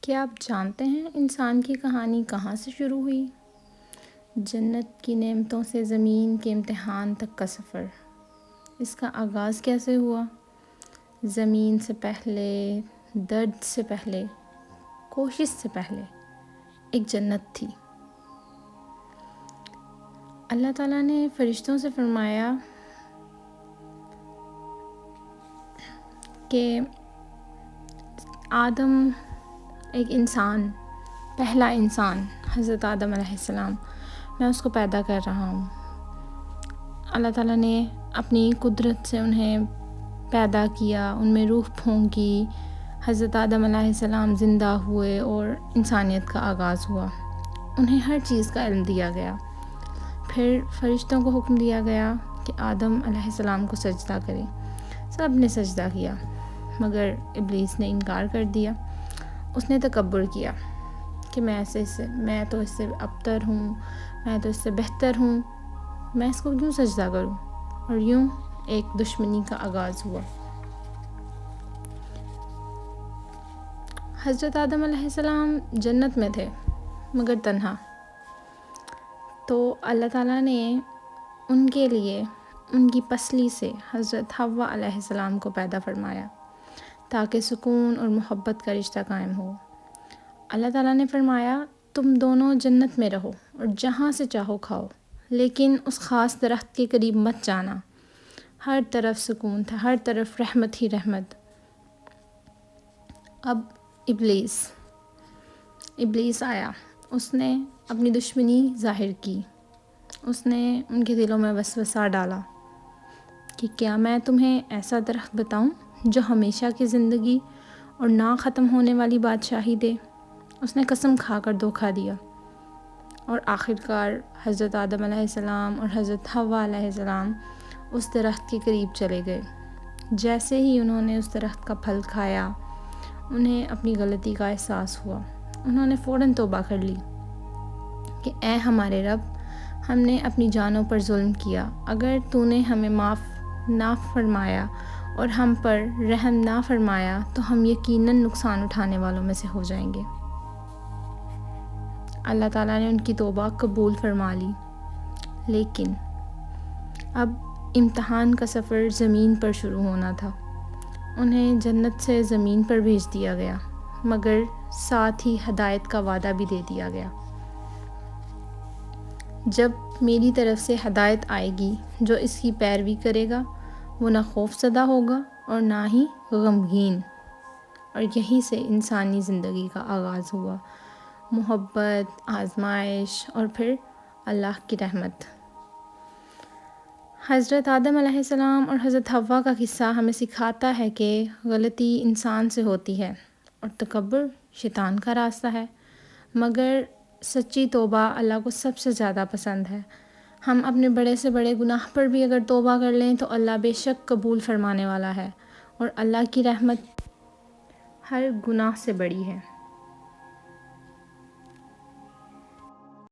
کیا آپ جانتے ہیں انسان کی کہانی کہاں سے شروع ہوئی؟ جنت کی نعمتوں سے زمین کے امتحان تک کا سفر، اس کا آغاز کیسے ہوا؟ زمین سے پہلے، درد سے پہلے، کوشش سے پہلے ایک جنت تھی۔ اللہ تعالیٰ نے فرشتوں سے فرمایا کہ آدم ایک انسان، پہلا انسان حضرت آدم علیہ السلام، میں اس کو پیدا کر رہا ہوں۔ اللہ تعالیٰ نے اپنی قدرت سے انہیں پیدا کیا، ان میں روح پھونکی، حضرت آدم علیہ السلام زندہ ہوئے اور انسانیت کا آغاز ہوا۔ انہیں ہر چیز کا علم دیا گیا۔ پھر فرشتوں کو حکم دیا گیا کہ آدم علیہ السلام کو سجدہ کریں۔ سب نے سجدہ کیا، مگر ابلیس نے انکار کر دیا۔ اس نے تکبر کیا کہ میں تو اس سے ابتر ہوں، میں تو اس سے بہتر ہوں، میں اس کو کیوں سجدہ کروں؟ اور یوں ایک دشمنی کا آغاز ہوا۔ حضرت آدم علیہ السلام جنت میں تھے، مگر تنہا۔ تو اللہ تعالیٰ نے ان کے لیے ان کی پسلی سے حضرت حوا علیہ السلام کو پیدا فرمایا تاکہ سکون اور محبت کا رشتہ قائم ہو۔ اللہ تعالیٰ نے فرمایا تم دونوں جنت میں رہو اور جہاں سے چاہو کھاؤ، لیکن اس خاص درخت کے قریب مت جانا۔ ہر طرف سکون تھا، ہر طرف رحمت ہی رحمت۔ اب ابلیس آیا، اس نے اپنی دشمنی ظاہر کی، اس نے ان کے دلوں میں وسوسہ ڈالا کہ کیا میں تمہیں ایسا درخت بتاؤں جو ہمیشہ کی زندگی اور نہ ختم ہونے والی بادشاہی دے۔ اس نے قسم کھا کر دھوکہ دیا، اور آخرکار حضرت آدم علیہ السلام اور حضرت حوا علیہ السلام اس درخت کے قریب چلے گئے۔ جیسے ہی انہوں نے اس درخت کا پھل کھایا، انہیں اپنی غلطی کا احساس ہوا۔ انہوں نے فوراً توبہ کر لی کہ اے ہمارے رب، ہم نے اپنی جانوں پر ظلم کیا، اگر تو نے ہمیں معاف نہ فرمایا اور ہم پر رحم نہ فرمایا تو ہم یقیناً نقصان اٹھانے والوں میں سے ہو جائیں گے۔ اللہ تعالیٰ نے ان کی توبہ قبول فرما لی، لیکن اب امتحان کا سفر زمین پر شروع ہونا تھا۔ انہیں جنت سے زمین پر بھیج دیا گیا، مگر ساتھ ہی ہدایت کا وعدہ بھی دے دیا گیا۔ جب میری طرف سے ہدایت آئے گی، جو اس کی پیروی کرے گا وہ نہ خوف زدہ ہوگا اور نہ ہی غمگین۔ اور یہیں سے انسانی زندگی کا آغاز ہوا، محبت، آزمائش اور پھر اللہ کی رحمت۔ حضرت آدم علیہ السلام اور حضرت حوا کا قصہ ہمیں سکھاتا ہے کہ غلطی انسان سے ہوتی ہے اور تکبر شیطان کا راستہ ہے، مگر سچی توبہ اللہ کو سب سے زیادہ پسند ہے۔ ہم اپنے بڑے سے بڑے گناہ پر بھی اگر توبہ کر لیں تو اللہ بے شک قبول فرمانے والا ہے، اور اللہ کی رحمت ہر گناہ سے بڑی ہے۔